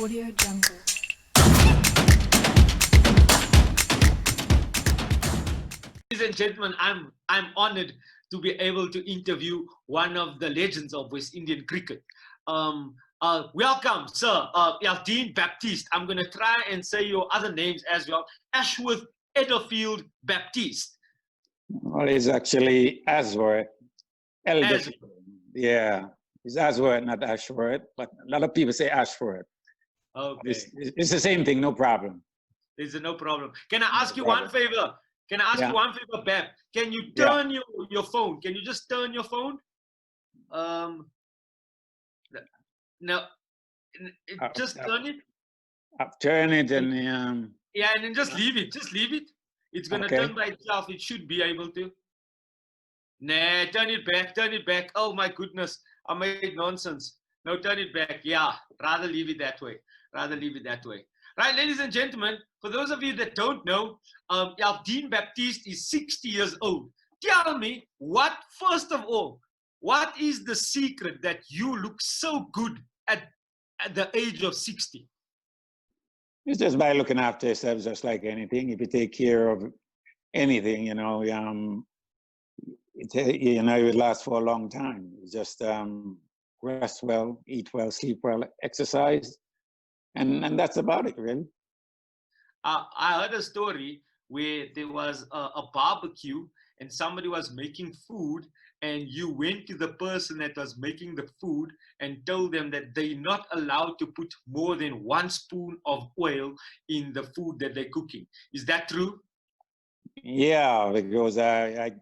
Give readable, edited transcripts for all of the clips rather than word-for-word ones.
Audio Jungle. Ladies and gentlemen, I'm honored to be able to interview one of the legends of West Indian cricket. Welcome, sir, Eldine Baptiste. I'm going to try and say your other names as well. Ashworth Edelfield Baptiste. Well, it's actually Asworth. As, Yeah, it's Asworth, not Ashworth, but a lot of people say Ashworth. okay, It's the same thing, no problem. there's no problem. Can I ask you problem. one favor? Can I ask Yeah. you one favor, Bap? Can you Yeah. turn your phone? Can you just turn your phone? No, just turn it. I've turned it and Yeah, and then just leave it. Just leave it. It's gonna Okay. turn by itself. It should be able to. Nah, turn it back. Turn it back. Oh my goodness, I made nonsense. No, turn it back. Yeah, rather leave it that way. Rather leave it that way. Right, ladies and gentlemen. For those of you that don't know, Eldine Baptiste is 60 years old. Tell me, first of all, what is the secret that you look so good at the age of 60? it's just by looking after yourself, just like anything. If you take care of anything, you know, it would last for a long time. It's just rest well, eat well, sleep well, exercise, and that's about it, really. I heard a story where there was a barbecue and somebody was making food, and you went to the person that was making the food and told them that they're not allowed to put more than 1 spoon of oil in the food that they're cooking. Is that true? Yeah, because I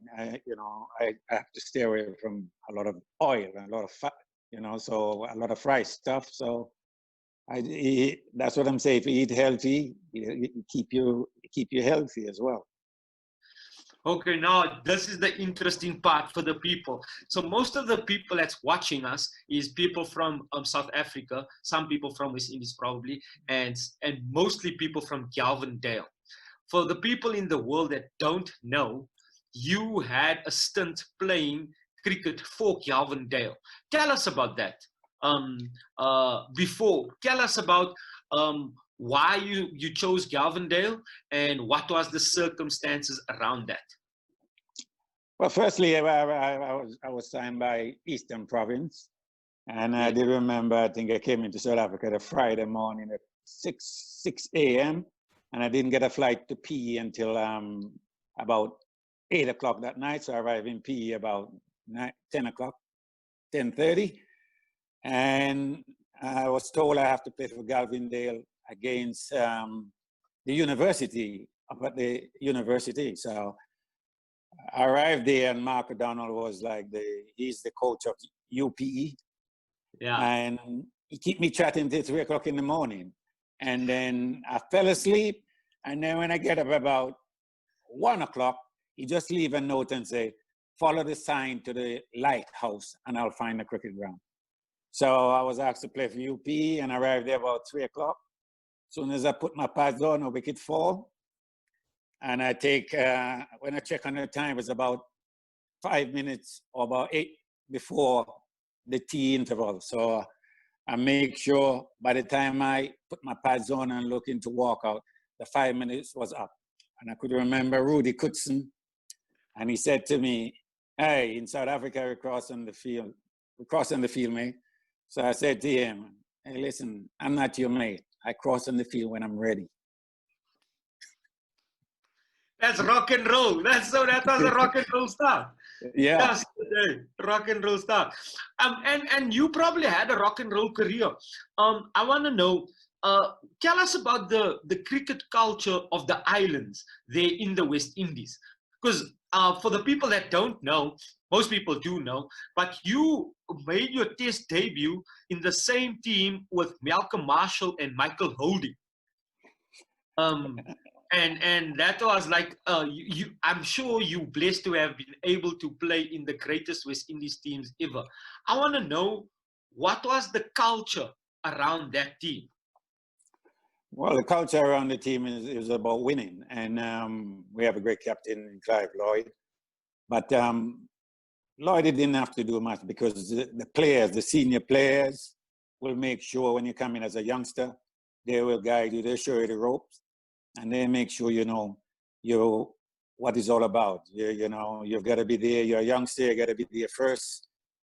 have to stay away from a lot of oil and a lot of fat, so a lot of fried stuff. So that's what I'm saying. If you eat healthy, you keep you healthy as well. Okay, now this is the interesting part for the people. So most of the people that's watching us is people from South Africa, some people from West Indies probably, and mostly people from Calvindale. For the people in the world that don't know, you had a stint playing cricket for Calvindale. Tell us about that. Tell us about why you chose Calvindale and what was the circumstances around that. Well, firstly, I was signed by Eastern Province, and I did remember. I think I came into South Africa the Friday morning at 6 a.m. and I didn't get a flight to PE until about 8 o'clock that night. So I arrived in PE about 10 o'clock, 10:30, and I was told I have to play for Calvindale against the university, up at the university. So I arrived there, and Mark O'Donnell was like he's the coach of UPE. Yeah. And he kept me chatting till 3 o'clock in the morning. And then I fell asleep. And then when I get up about 1 o'clock, he just leave a note and say, follow the sign to the lighthouse and I'll find the cricket ground. So I was asked to play for UPE and I arrived there about 3 o'clock. As soon as I put my pads on, a wicket fall. And I take, when I check on the time, it's about 5 minutes or about 8 before the tea interval. So I make sure by the time I put my pads on and looking to walk out, the 5 minutes was up. And I could remember Rudy Cootson, and he said to me, hey, in South Africa, we're crossing the field, mate. So I said to him, hey, listen, I'm not your mate. I cross on the field when I'm ready. That's rock and roll. That was a rock and roll stuff. Yeah. Yes, rock and roll stuff. And you probably had a rock and roll career. I want to know, tell us about the cricket culture of the islands there in the West Indies. Because for the people that don't know, most people do know, but you made your test debut in the same team with Malcolm Marshall and Michael Holding. And that was like, I'm sure you're blessed to have been able to play in the greatest West Indies teams ever. I want to know, what was the culture around that team? Well, the culture around the team is about winning. And we have a great captain, Clive Lloyd. But Lloyd didn't have to do much because the players, the senior players, will make sure when you come in as a youngster, They will guide you. They show you the ropes, and they make sure you know what it's all about. You know, you've got to be there. You're a youngster. You got to be there first.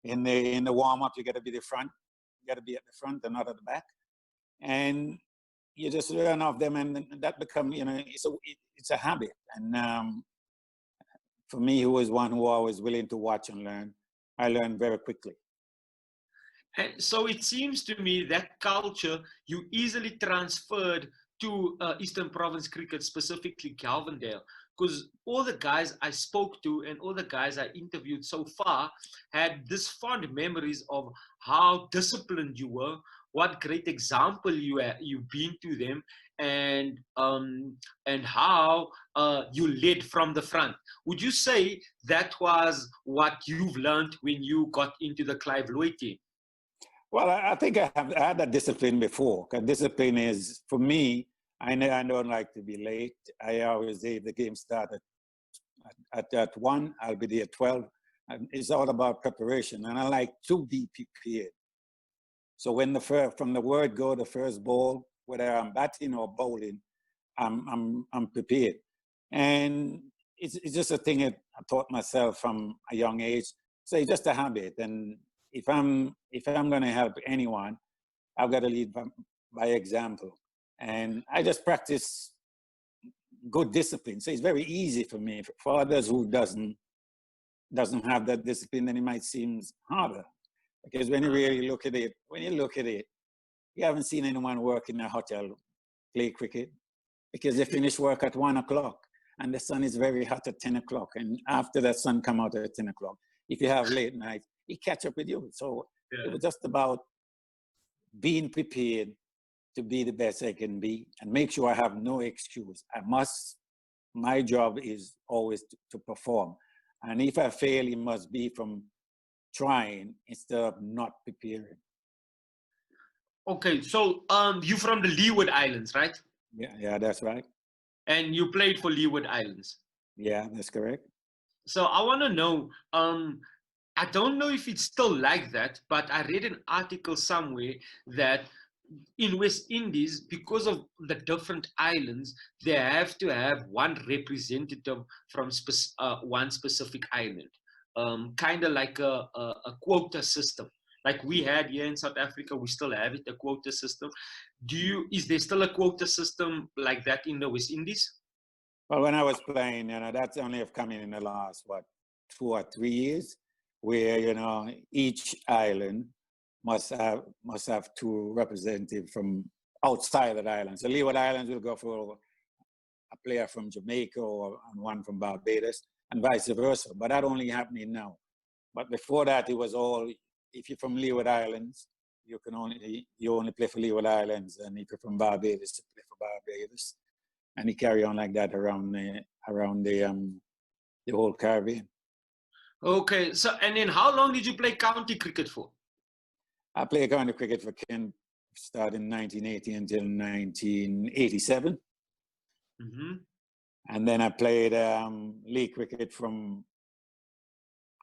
In the warm up, you got to be the front. You got to be at the front and not at the back. And you just learn off them, and that become, you know, it's a habit. And for me, who was one who was willing to watch and learn, I learned very quickly. And so it seems to me that culture you easily transferred to Eastern Province cricket, specifically Calvindale, because all the guys I spoke to and all the guys I interviewed so far had this fond memories of how disciplined you were, what great example you've been to them, and how you led from the front. Would you say that was what you've learned when you got into the Clive Lloyd team? Well, I think I had that discipline before. Because discipline is, for me, I don't like to be late. I always say if the game started at 1, I'll be there at 12. And it's all about preparation. And I like to be prepared. So when from the word go, the first ball, whether I'm batting or bowling, I'm prepared. And it's just a thing that I taught myself from a young age. So it's just a habit. And if I'm going to help anyone, I've got to lead by example. And I just practice good discipline. So it's very easy for me. For others who doesn't have that discipline, then it might seem harder. Because when you really look at it, you haven't seen anyone work in a hotel play cricket, because they finish work at 1 o'clock and the sun is very hot at 10 o'clock. And after that sun come out at 10 o'clock, if you have late night, he catch up with you. So It was just about being prepared to be the best I can be and make sure I have no excuse. My job is always to perform. And if I fail, it must be from trying instead of not preparing. Okay, so you're from the Leeward Islands, right? Yeah, that's right. And you played for Leeward Islands. Yeah, that's correct. So I want to know, I don't know if it's still like that, but I read an article somewhere that in West Indies, because of the different islands, they have to have one representative from one specific island, kind of like a quota system. Like we had here in South Africa, we still have it, a quota system. Is there still a quota system like that in the West Indies? Well, when I was playing, that's only have come in the last, 2 or 3 years, where, each island must have 2 representatives from outside of the island. So Leeward Islands will go for a player from Jamaica and one from Barbados, and vice versa. But that only happening now. But before that, it was all, if you're from Leeward Islands, you only play for Leeward Islands, and if you're from Barbados, you play for Barbados. And you carry on like that around the whole Caribbean. Okay, so and then how long did you play county cricket for? I played county cricket for Kent, started in 1980 until 1987. Mm-hmm. And then I played league cricket from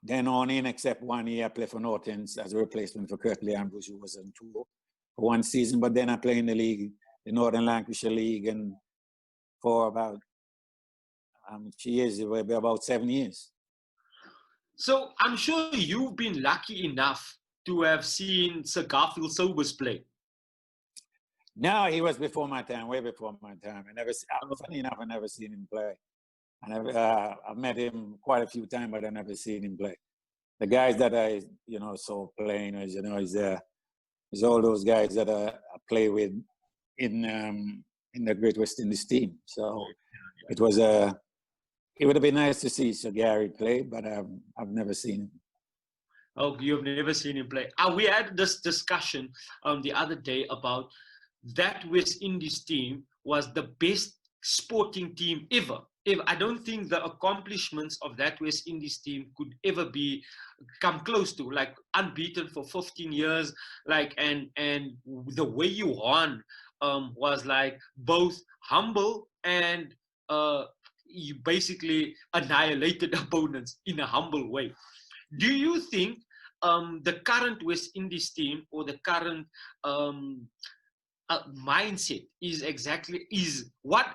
then on in, except 1 year I played for Northants as a replacement for Kirtley Ambrose, who was on tour for 1 season. But then I played in the league, the Northern Lancashire League, and for about it will be about 7 years. So I'm sure you've been lucky enough to have seen Sir Garfield Sobers play. No, he was before my time, way before my time. Funny enough, I never seen him play. I've met him quite a few times, but I never seen him play. The guys that I, saw playing, is all those guys that I play with in the Great West Indies team. So it would have been nice to see Sir Gary play, but I've never seen him. Oh, you've never seen him play. We had this discussion the other day about that West Indies team was the best sporting team ever. I don't think the accomplishments of that West Indies team could ever come close to, like, unbeaten for 15 years, like, and the way you won was like both humble and you basically annihilated opponents in a humble way. Do you think the current West Indies team or the current mindset is what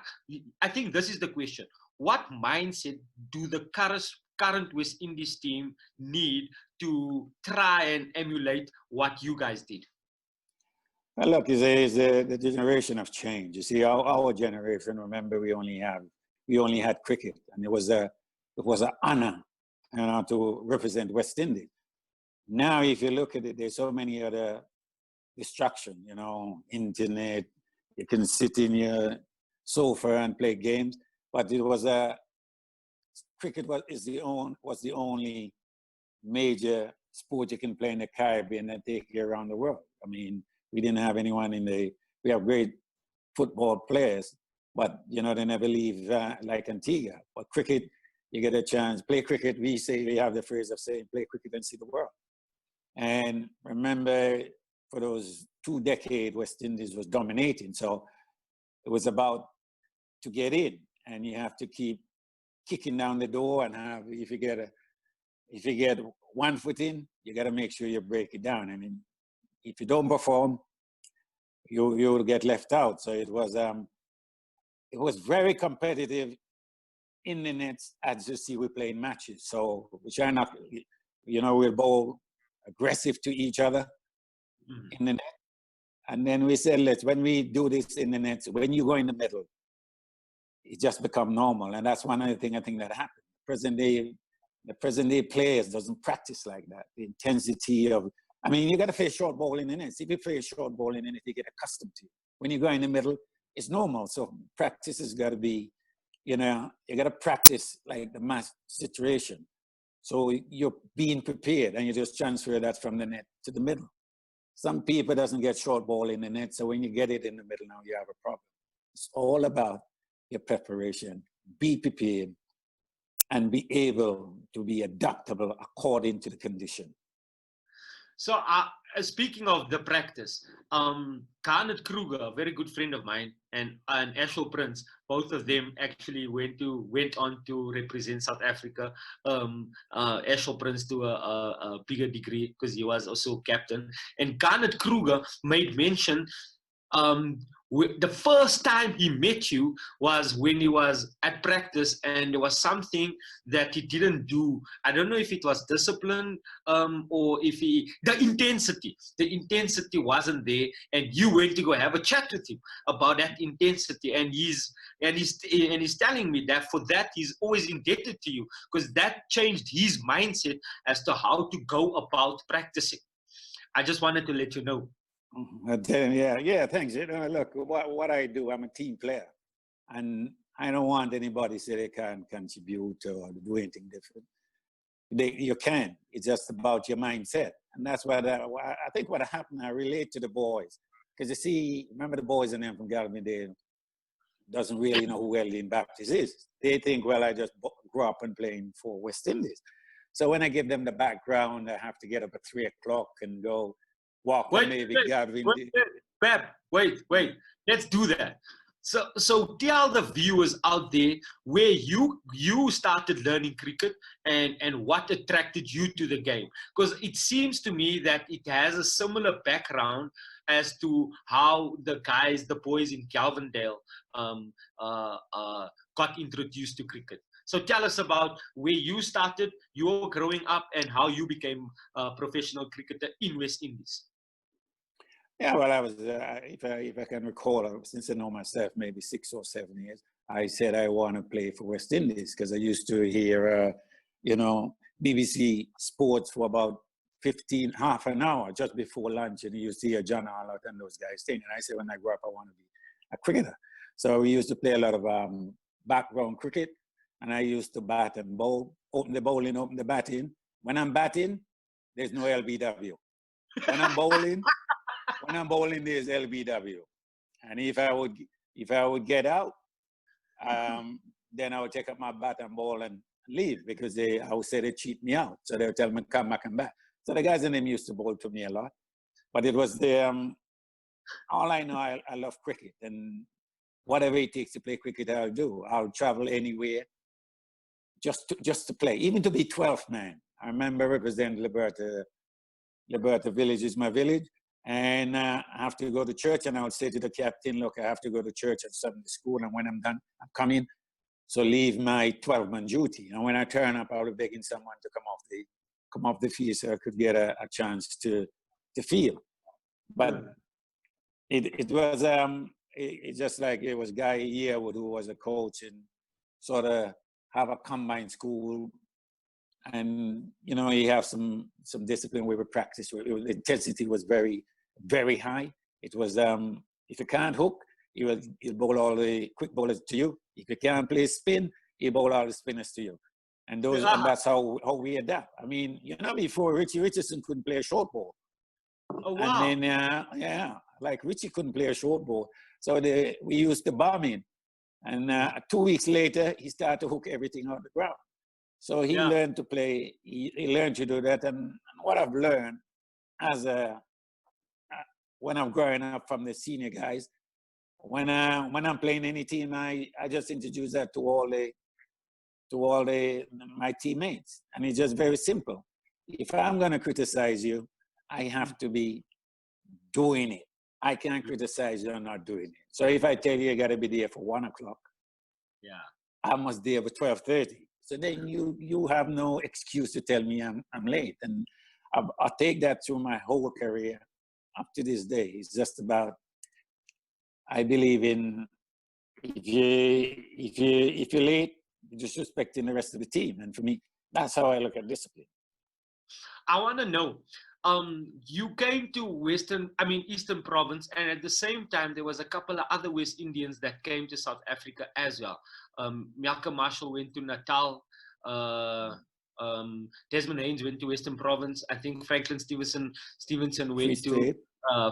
I think this is the question. What mindset do the current West Indies team need to try and emulate what you guys did? Well, look, it's the generation of change. You see, our generation, remember, we only had cricket, and it was an honor, to represent West Indies. Now, if you look at it, there's so many other distractions, internet, you can sit in your sofa and play games, but it was cricket was the only major sport you can play in the Caribbean and take you around the world. I mean, we didn't have anyone we have great football players, but they never leave like Antigua. But cricket, you get a chance, play cricket, we have the phrase of saying, play cricket and see the world. And remember, for those 2 decades, West Indies was dominating. So it was about to get in, and you have to keep kicking down the door and if you get 1 foot in, you got to make sure you break it down. I mean, if you don't perform, you'll get left out. So it was very competitive in the nets as you see we playing matches. So we try not, we'll bowl aggressive to each other in the net. And then we said, when we do this in the nets, when you go in the middle, it just become normal. And that's one of the things I think that happened. The present day players doesn't practice like that. The intensity of, you got to play short ball in the nets. If you play short ball in the net, you get accustomed to it. When you go in the middle, it's normal. So practice has got to be, you got to practice like the match situation. So you're being prepared and you just transfer that from the net to the middle. Some people doesn't get short ball in the net. So when you get it in the middle, now you have a problem. It's all about your preparation, be prepared, and be able to be adaptable according to the condition. So speaking of the practice, Garnet Kruger, a very good friend of mine, and Ashel Prince, both of them actually went on to represent South Africa. Ashel Prince to a bigger degree because he was also captain. And Garnet Kruger made mention the first time he met you was when he was at practice, and there was something that he didn't do. I don't know if it was discipline or if the intensity wasn't there, and you went to go have a chat with him about that intensity, and he's telling me that for that he's always indebted to you because that changed his mindset as to how to go about practicing. I just wanted to let you know. Yeah, thanks. Look, what I do, I'm a team player, and I don't want anybody to say they can't contribute or do anything different. You can. It's just about your mindset, and that's what I think. What happened, I relate to the boys, because you see, remember the boys and them from Calvindale doesn't really know who Eldine Baptiste is. They think, well, I just grew up and playing for West Indies. So when I give them the background, I have to get up at 3 o'clock and go walk. Wait, let's do that. So tell the viewers out there where you started learning cricket and what attracted you to the game, because it seems to me that it has a similar background as to how the boys in Calvindale got introduced to cricket. So tell us about where you started, your growing up, and how you became a professional cricketer in West Indies. Yeah, well, I was, if I can recall, since I know myself, maybe 6 or 7 years, I said I want to play for West Indies because I used to hear, BBC Sports for about half an hour just before lunch, and you used to hear John Arlott and those guys saying, and I said, when I grow up, I want to be a cricketer. So we used to play a lot of background cricket, and I used to bat and bowl, open the bowling, open the batting. When I'm batting, there's no LBW. When I'm bowling, there's LBW. And if I would get out, then I would take up my bat and ball and leave because I would say they cheat me out. So they would tell me, come back and back. So the guys in them used to bowl to me a lot. But it was all I know, I love cricket. And whatever it takes to play cricket, I'll do. I'll travel anywhere just to play, even to be 12th man. I remember representing Liberta Village is my village. And I have to go to church, and I would say to the captain, look, I have to go to church at Sunday school, and when I'm done, I'm coming. So leave my 12-man duty. And when I turn up, I'll be begging someone to come off the field so I could get a chance to feel. But it was just like it was Guy Yearwood who was a coach and sort of have a combined school, and you know, he have some discipline we would practice. The intensity was very, very high. It was if you can't hook, he'll bowl all the quick bowlers to you. If you can't play spin, he'll bowl all the spinners to you. And that's how we adapt. I mean, you know, before Richie Richardson couldn't play a short ball. Oh, wow. And then, like Richie couldn't play a short ball. So we used the bomb in. And 2 weeks later, he started to hook everything on the ground. So he learned to play, he learned to do that. And what I've learned when I'm growing up from the senior guys, when I'm playing any team, I just introduce that to all my teammates. And it's just very simple. If I'm going to criticize you, I have to be doing it. I can't criticize you on not doing it. So if I tell you got to be there for 1 o'clock, I must be there for 12:30. So then you have no excuse to tell me I'm late. And I take that through my whole career up to this day. It's just about, I believe in, if you're late, you're disrespecting the rest of the team. And for me, that's how I look at discipline. I want to know, you came to Eastern Province, and at the same time, there was a couple of other West Indians that came to South Africa as well. Malcolm Marshall went to Natal. Desmond Haynes went to Western Province. I think Franklin Stevenson went to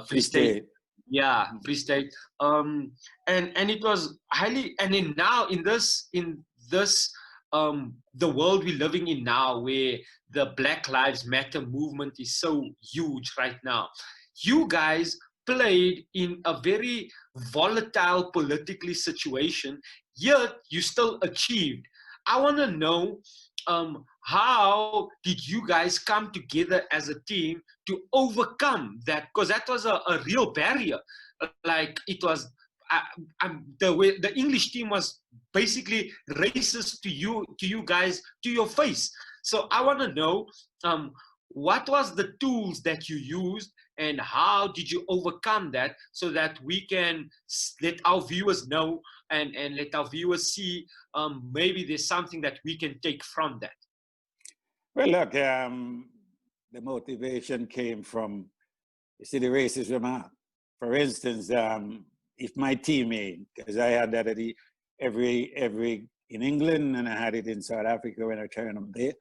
Free State. Yeah, Free State. And it was highly, and then now in this the world we're living in now, where the Black Lives Matter movement is so huge right now, you guys played in a very volatile politically situation, yet you still achieved. I want to know, how did you guys come together as a team to overcome that? Because that was a real barrier. Like, it was the way the English team was basically racist to you guys, to your face. So I want to know, what was the tools that you used, and how did you overcome that, so that we can let our viewers know and let our viewers see, maybe there's something that we can take from that. Well, look, the motivation came from, you see, the racist remark. For instance, if my teammate, because I had that at every in England, and I had it in South Africa when I turned up there.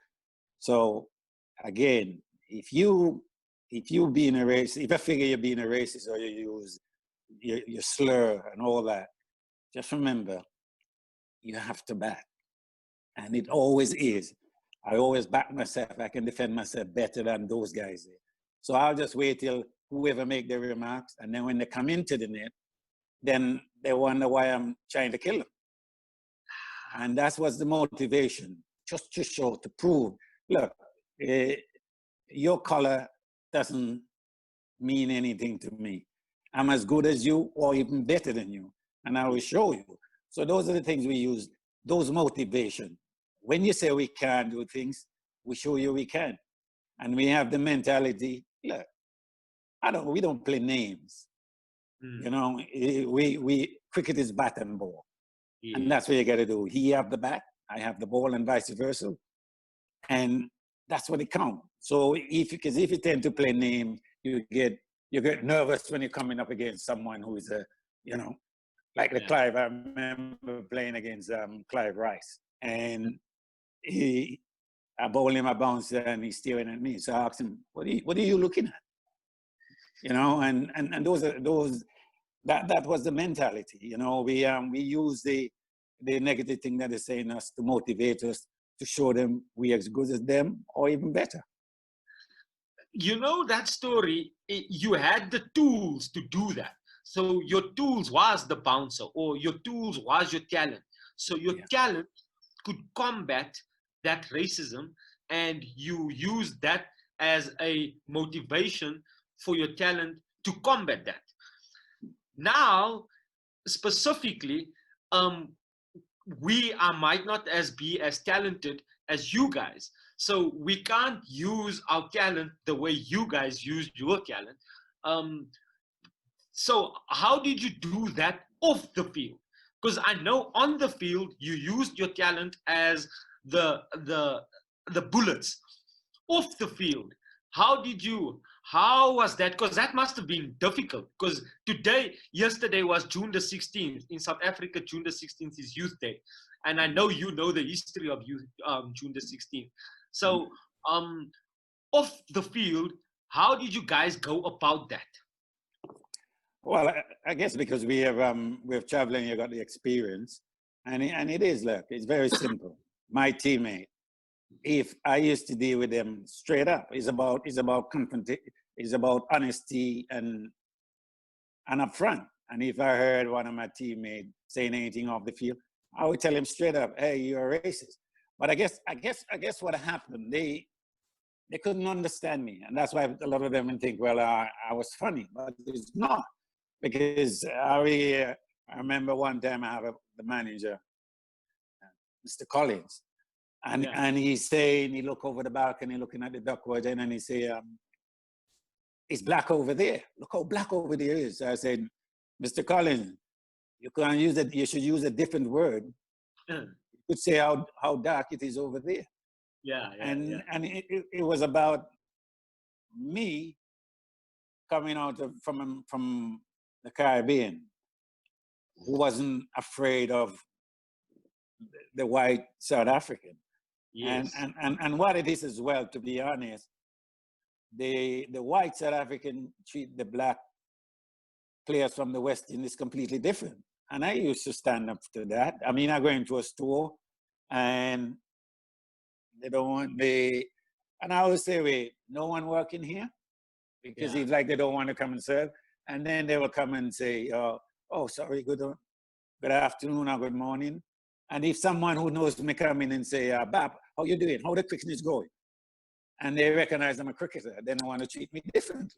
So again, if you being a racist, if I figure you're being a racist, or you use your slur and all that, just remember, you have to bat. And it always is. I always back myself. I can defend myself better than those guys there. So I'll just wait till whoever make their remarks, and then when they come into the net, then they wonder why I'm trying to kill them. And that's what's the motivation, just to show, to prove, look, your color doesn't mean anything to me. I'm as good as you, or even better than you, and I will show you. So those are the things we use, those motivation. When you say we can't do things, we show you we can. And we have the mentality, look, we don't play names. You know, cricket is bat and ball. Yeah. And that's what you got to do. He have the bat, I have the ball, and vice versa. And that's what it counts. So because if you tend to play names, you get nervous when you're coming up against someone who is like the Clive. I remember playing against Clive Rice, and I bowled him a bouncer, and he's staring at me. So I asked him, what are you looking at? You know, and that was the mentality. You know, we use the negative thing that they're saying us to motivate us, to show them we as good as them or even better. You know, that story, you had the tools to do that. So your tools was the bouncer, or your tools was your talent. So your talent could combat that racism, and you use that as a motivation for your talent to combat that. Now, specifically, might not be as talented as you guys. So we can't use our talent the way you guys used your talent. So how did you do that off the field? Because I know on the field you used your talent as the bullets. Off the field, how was that? Because that must have been difficult, because yesterday was June the 16th. In South Africa, June the 16th is Youth Day. And I know you know the history of June the 16th. So off the field, how did you guys go about that? Well, I guess because we're traveling, you got the experience, and it is, look, it's very simple. My teammate, if I used to deal with them straight up, it's about honesty and upfront. And if I heard one of my teammates saying anything off the field, I would tell him straight up, "Hey, you're a racist." But I guess what happened, they couldn't understand me, and that's why a lot of them think, well, I was funny, but it's not. Because I remember one time I have the manager, Mr. Collins, and he's saying, he look over the balcony looking at the duckwood, and he say, it's black over there. Look how black over there is. So I said, Mr. Collins, you can't use it. You should use a different word. You could say how dark it is over there. And it was about me coming out from the Caribbean, who wasn't afraid of the white South African. Yes. And what it is as well, to be honest, the white South African treat the black players from the West Indies completely different. And I used to stand up to that. I mean, I go into a store and they don't want me, and I always say, wait, no one working here? Because it's like they don't want to come and serve. And then they will come and say, oh, sorry, good afternoon or good morning. And if someone who knows me come in and say, Bap, how you doing? How the cricket is going? And they recognize I'm a cricketer, then they want to treat me differently.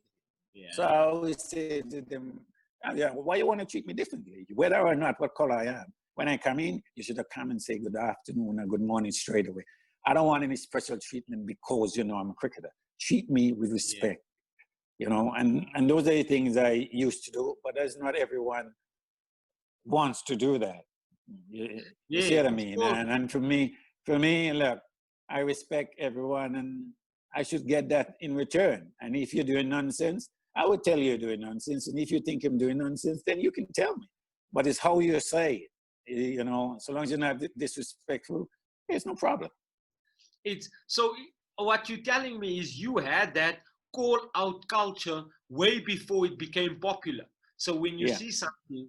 Yeah. So I always say to them, why you want to treat me differently? Whether or not what color I am. When I come in, you should have come and say good afternoon or good morning straight away. I don't want any special treatment because, I'm a cricketer. Treat me with respect. And those are the things I used to do, but there's not everyone wants to do that. You see what I mean? And for me, look, I respect everyone and I should get that in return. And if you're doing nonsense, I would tell you you're doing nonsense. And if you think I'm doing nonsense, then you can tell me. But it's how you say it, so long as you're not disrespectful, there's no problem. So what you're telling me is you had that call out culture way before it became popular. So when you see something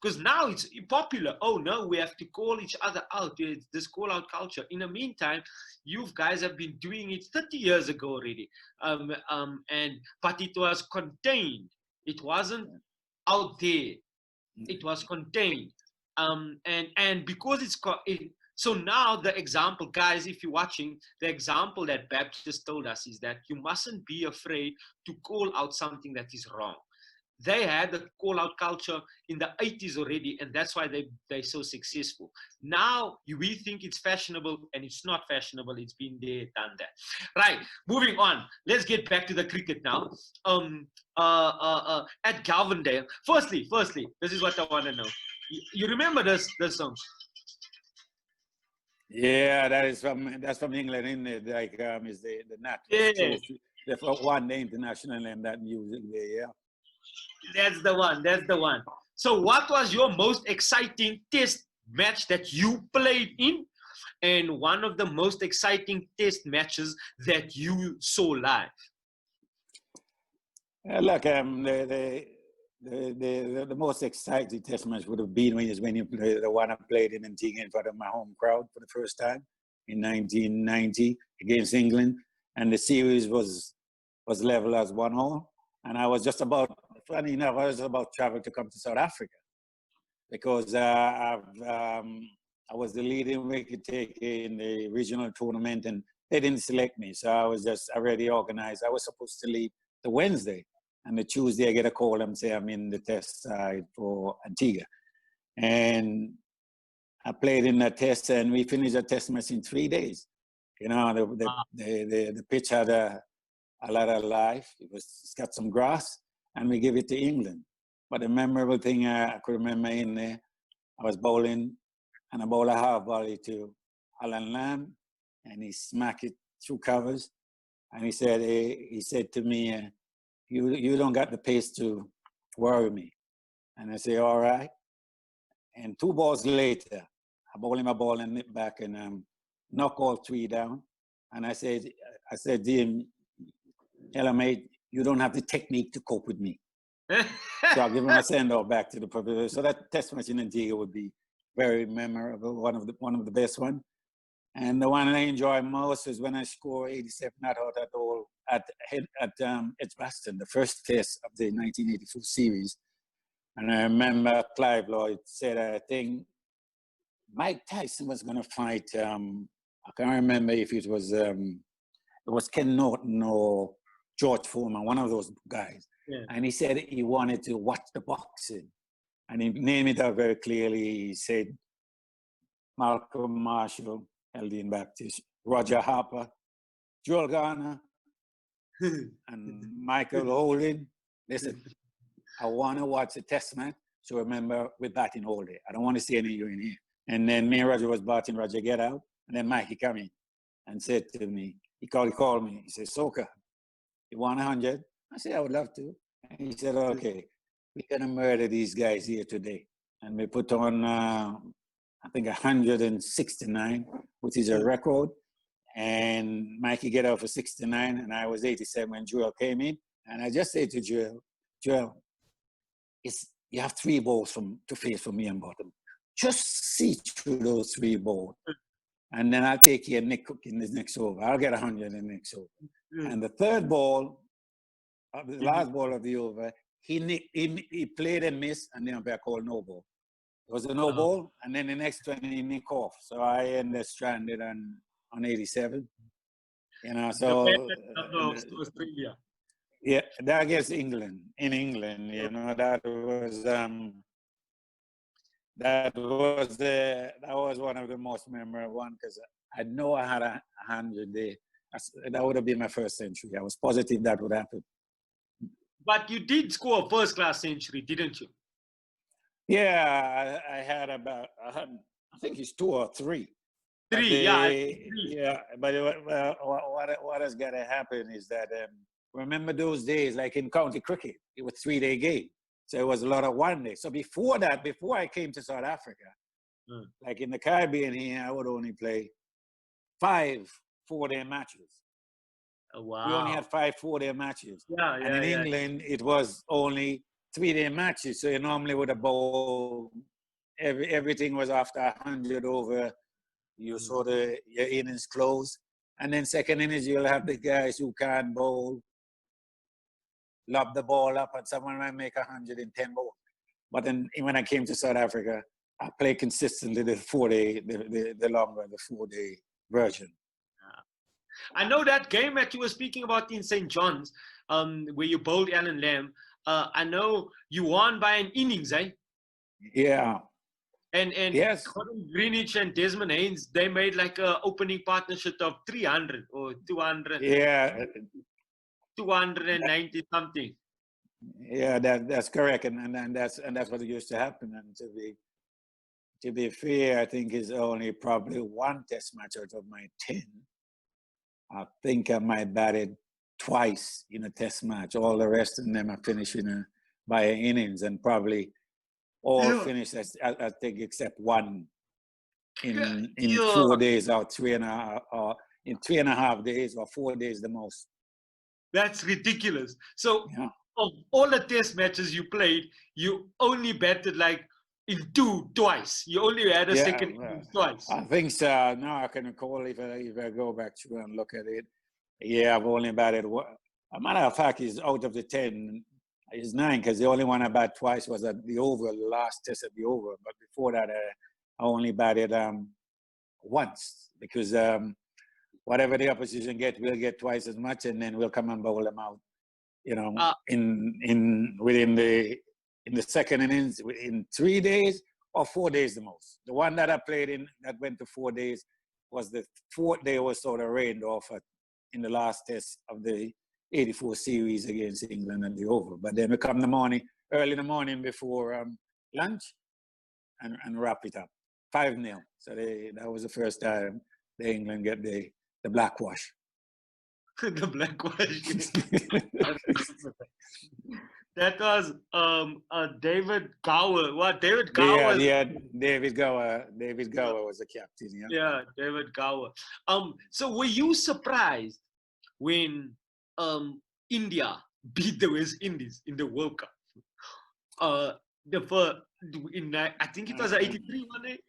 because now it's popular, oh no, we have to call each other out. It's this call out culture. In the meantime, you guys have been doing it 30 years ago already. But it was contained. It wasn't out there. It was contained. And because so now the example, guys, if you're watching, the example that Baptiste told us is that you mustn't be afraid to call out something that is wrong. They had the call out culture in the 80s already, and that's why they're so successful. Now we think it's fashionable, and it's not fashionable. It's been there, done that. Right, moving on. Let's get back to the cricket now. At Calvindale, firstly, this is what I want to know. You remember this song? Yeah, that's from England, isn't it? Like is the national the one the international and that music there, yeah. That's the one. So what was your most exciting test match that you played in, and one of the most exciting test matches that you saw live? Look, the most exciting test match would have been when you played the one I played in Antigua in front of my home crowd for the first time in 1990 against England, and the series was level as 1-1, and I was just about, funny enough, I was about to travel to come to South Africa because I was the leading wicket taker in the regional tournament, and they didn't select me, so I was just already organized. I was supposed to leave the Wednesday. And the Tuesday I get a call and say I'm in the test side for Antigua. And I played in that test and we finished the test match in 3 days. You know, the pitch had a lot of life. It's got some grass and we give it to England. But the memorable thing I could remember in there, I was bowling and I bowled a half volley to Alan Lamb and he smacked it through covers. And he said to me, you don't got the pace to worry me. And I say, all right. And 2 balls later, I bowl him a ball and nip back and knock all 3 down. And I said to him, hello mate, you don't have the technique to cope with me. So I'll give him a send-off back to the pavilion. So that test match in Antigua would be very memorable, one of the best ones. And the one I enjoy most is when I score 87 not out at all at Edgbaston, the first test of the 1984 series. And I remember Clive Lloyd said, I think Mike Tyson was going to fight, I can't remember if it was Ken Norton or George Foreman, one of those guys. Yeah. And he said he wanted to watch the boxing. And he named it out very clearly. He said Malcolm Marshall, Eldine Baptiste, Roger Harper, Joel Garner, and Michael Holding. Listen, I want to watch the test match, so remember we're batting all day. I don't want to see any of you in here. And then me and Roger was batting, Roger get out, and then Mikey come in and said to me, he called me, he said, Soka, you want 100? I said, I would love to. And he said, okay, we're gonna murder these guys here today. And we put on, I think 169, which is a record. And Mikey get out for 69, and I was 87 when Joel came in. And I just said to Joel, you have 3 balls to face from me and bottom. Just see through those 3 balls. And then I'll take you and Nick Cook in the next over. I'll get 100 in the next over. And the third ball, the last ball of the over, he played and missed, and the umpire called no ball. It was a no ball, and then the next one he nicked off. So I ended stranded on 87. You know, so Australia. Yeah, that against England. In England, you know, that was one of the most memorable ones because I know I had 100 there. That would have been my first century. I was positive that would happen. But you did score a first-class century, didn't you? Yeah, I had about, I think it's 2 or 3. 3, Yeah, but what has got to happen is that, remember those days, like in county cricket, it was 3-day game. So it was a lot of 1 day. So before that, before I came to South Africa, like in the Caribbean here, I would only play 5 4-day matches. Oh, wow. We only had 5 4-day matches. Yeah, and in England, it was only 3-day matches. So you normally would have bowled, everything was after 100 over. You saw your innings close. And then second innings, you'll have the guys who can't bowl, lob the ball up, and someone might make 110 balls. But then when I came to South Africa, I played consistently the 4-day, the longer, the 4-day version. I know that game that you were speaking about in St. John's, where you bowled Alan Lamb. I know you won by an innings, eh? Yeah. And yes. Gordon Greenwich and Desmond Haynes, they made like a opening partnership of 300 or 200. Yeah. 290 something. Yeah, that's correct, and that's what used to happen. And to be fair, I think it's only probably 1 test match out of my 10. I think I might batted twice in a test match. All the rest of them are finishing by an innings, and probably all finished, I think, except 1 in 4 days or 3.5, or in 3.5 days or 4 days the most. That's ridiculous. So of all the test matches you played, you only batted like in 2 twice. You only had a second innings twice. I think so. Now I can recall if I go back through and look at it. Yeah, I've only batted 1. A matter of fact, is out of the 10, is 9, because the only one I batted twice was at the over, the last test at the over. But before that, I only batted once, because whatever the opposition get, we'll get twice as much, and then we'll come and bowl them out you know, Uh, within the second innings, in 3 days or 4 days the most. The one that I played in that went to 4 days was the fourth day was sort of rained off in the last test of the 84 series against England and the Oval. But then we come the morning, early in the morning before lunch and wrap it up. 5-0. So that was the first time the England get the blackwash. the blackwash. That was David Gower. What David Gower? Yeah, David Gower. David Gower was the captain. Yeah. Yeah, David Gower. So were you surprised when India beat the West Indies in the World Cup? I think it was 83, wasn't it?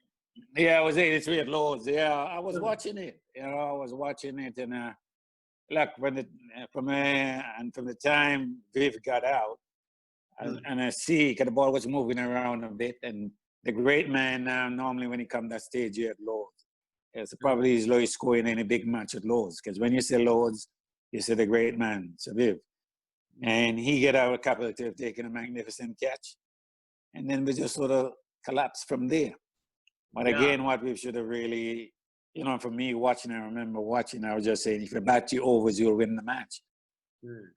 Yeah, it was 83 at Lords. Yeah, I was watching it. You know, I was watching it, and look, from the time Viv got out, and I see because the ball was moving around a bit, and the great man now normally when he come that stage here at Lords, it's probably he's low scoring any big match at Lords, because when you say Lords, you say the great man, so Viv, and he get out a couple of taking a magnificent catch, and then we just sort of collapsed from there. But again, what we should have really, you know, for me watching, I remember watching, I was just saying, if you bat your overs, you'll win the match.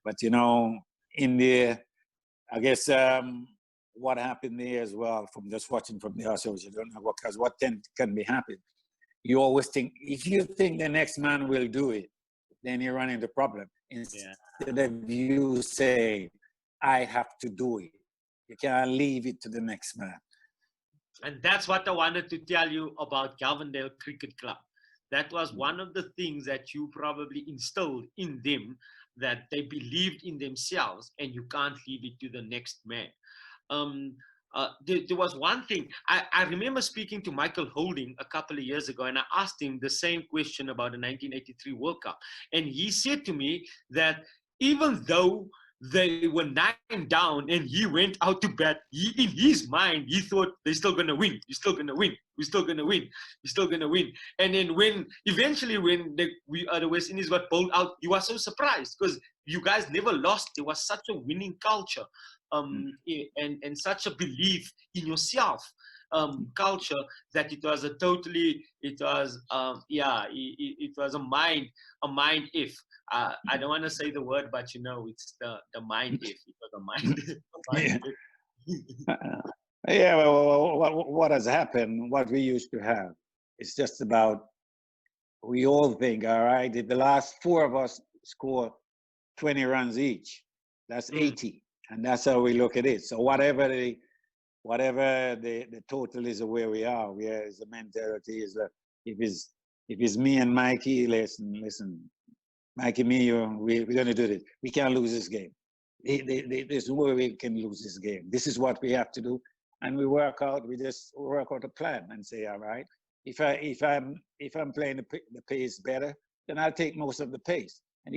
But, you know, India, I guess what happened there as well, from just watching from the ourselves, you don't know because what can be happened. You always think, if you think the next man will do it, then you run into problem. Instead of you saying, I have to do it. You can't leave it to the next man. And that's what I wanted to tell you about Calvindale Cricket Club. That was one of the things that you probably instilled in them, that they believed in themselves and you can't leave it to the next man. There was one thing, I remember speaking to Michael Holding a couple of years ago, and I asked him the same question about the 1983 World Cup. And he said to me that even though they were 9 down and he went out to bat, in his mind, he thought they're still going to win. You're still going to win. We're still going to win. We're still going to win. And then eventually when the West Indies got bowled out, he was so surprised because you guys never lost. There was such a winning culture and such a belief in yourself culture that it was a mind if. I don't want to say the word, but you know, it's the mind if. It was a mind if. Yeah, well, what has happened, what we used to have, it's just about, we all think, all right, if the last 4 of us score 20 runs each, that's 80. And that's how we look at it. So whatever the total is of where we are, the mentality is that if it's me and Mikey, listen, Mikey, we're going to do this. We can't lose this game. There's no way we can lose this game. This is what we have to do. And we just work out a plan and say, all right, if I'm playing the pace better, then I'll take most of the pace. And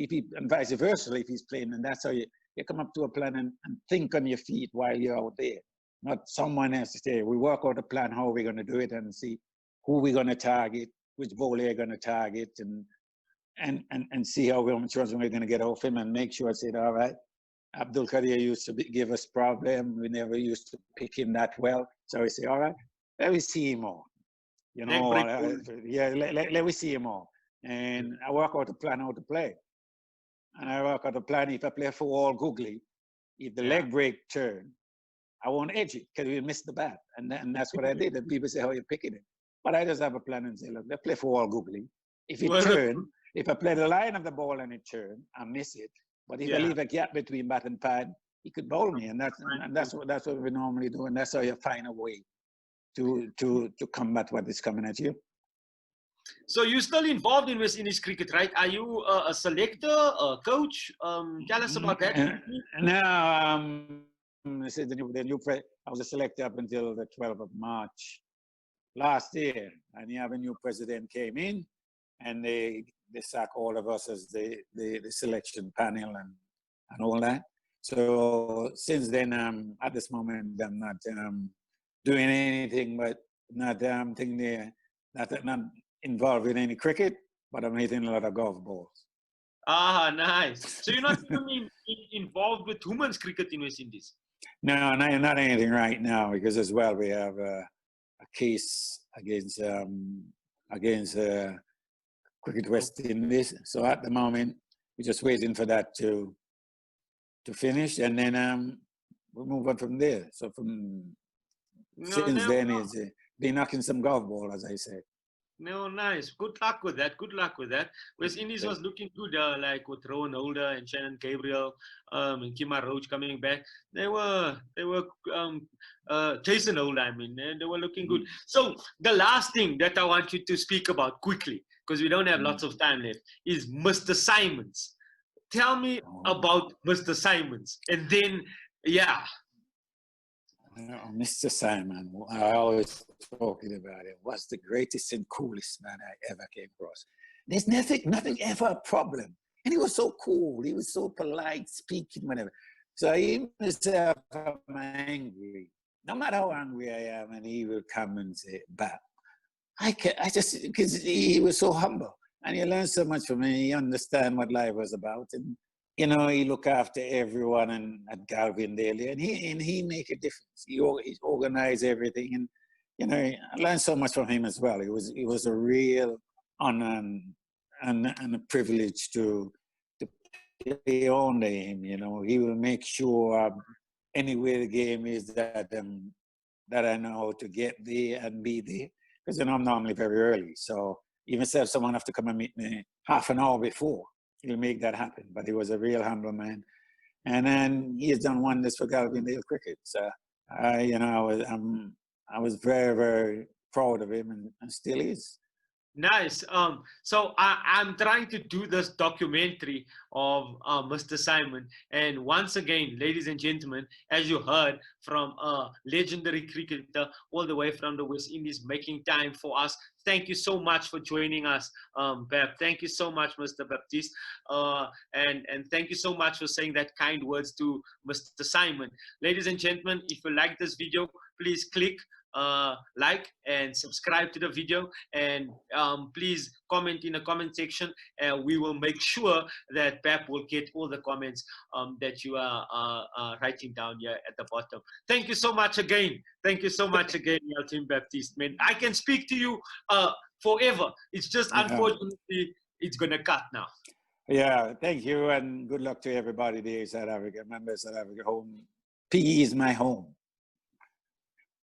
vice versa, if he's playing, and that's how you come up to a plan and think on your feet while you're out there. Not someone else to say, we work out a plan, how we're going to do it, and see who we're going to target, which bowler you're going to target, and see how much runs we're going to get off him, and make sure I said, all right, Abdul Qadir used to give us problem. We never used to pick him that well. So we say, all right, let me see him more. You know, let me see him more. And I work out a plan how to play. And I work out a plan if I play for all googly, if the leg break turn, I won't edge it because we missed the bat. And that's what I did. And people say, how are you picking it? But I just have a plan and say, look, let's play for all googly. If it turn, if I play the line of the ball and it turn, I miss it. But if I leave a gap between bat and pad, he could bowl me. And that's what we normally do. And that's how you find a way to combat what is coming at you. So you're still involved in West Indies cricket, right? Are you a selector, a coach? Tell us about that. I was a selector up until the 12th of March last year. And you have a new president came in, and they sack all of us as the selection panel and all that. So since then, at this moment, I'm not doing anything but not involved in any cricket, but I'm hitting a lot of golf balls. Ah, nice. So you're not even involved with women's cricket in West Indies? No, not anything right now, because as well we have a case against Cricket West Indies. So at the moment, we're just waiting for that to finish, and then we'll move on from there. So since then, it's been knocking some golf ball, as I said. No, nice. Good luck with that. Good luck with that. West Indies was looking good, like with Rowan Holder and Shannon Gabriel, and Kima Roach coming back. They were Jason Holder. I mean, they were looking good. So the last thing that I want you to speak about quickly, because we don't have lots of time left, is Mr. Simons. Tell me about Mr. Simons, and then Mr. Simon, I always talking about it, was the greatest and coolest man I ever came across. There's nothing ever a problem. And he was so cool. He was so polite, speaking, whatever. So even myself, I'm angry. No matter how angry I am, and he will come and say, "Bap." I just, because he was so humble. And he learned so much from me. He understand what life was about. And you know, he look after everyone at Calvindale, and he make a difference. He organized everything, and you know, I learned so much from him as well. It was a real honor and a privilege to play under him. You know, he will make sure anywhere the game is that I know how to get there and be there, because you know I'm normally very early. So even if someone have to come and meet me half an hour before, he'll make that happen. But he was a real humble man, and then he has done wonders for Calvindale cricket. So you know, I was very, very proud of him, and still is. Nice. So I'm trying to do this documentary of Mr. Simon. And once again, ladies and gentlemen, as you heard from a legendary cricketer all the way from the West Indies, making time for us. Thank you so much for joining us, Bap. Thank you so much, Mr. Baptiste. And thank you so much for saying that kind words to Mr. Simon. Ladies and gentlemen, if you like this video, please click like and subscribe to the video, and please comment in the comment section, and we will make sure that Pep will get all the comments that you are writing down here at the bottom. Thank you so much again. Thank you so much again, Eldine Baptiste. Man, I can speak to you forever. It's just unfortunately it's gonna cut now. Yeah, thank you, and good luck to everybody there in South Africa. Remember, South Africa home. PE is my home.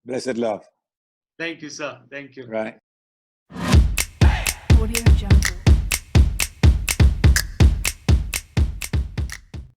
Blessed love. Thank you, sir. Thank you. Right. Audio Jungle.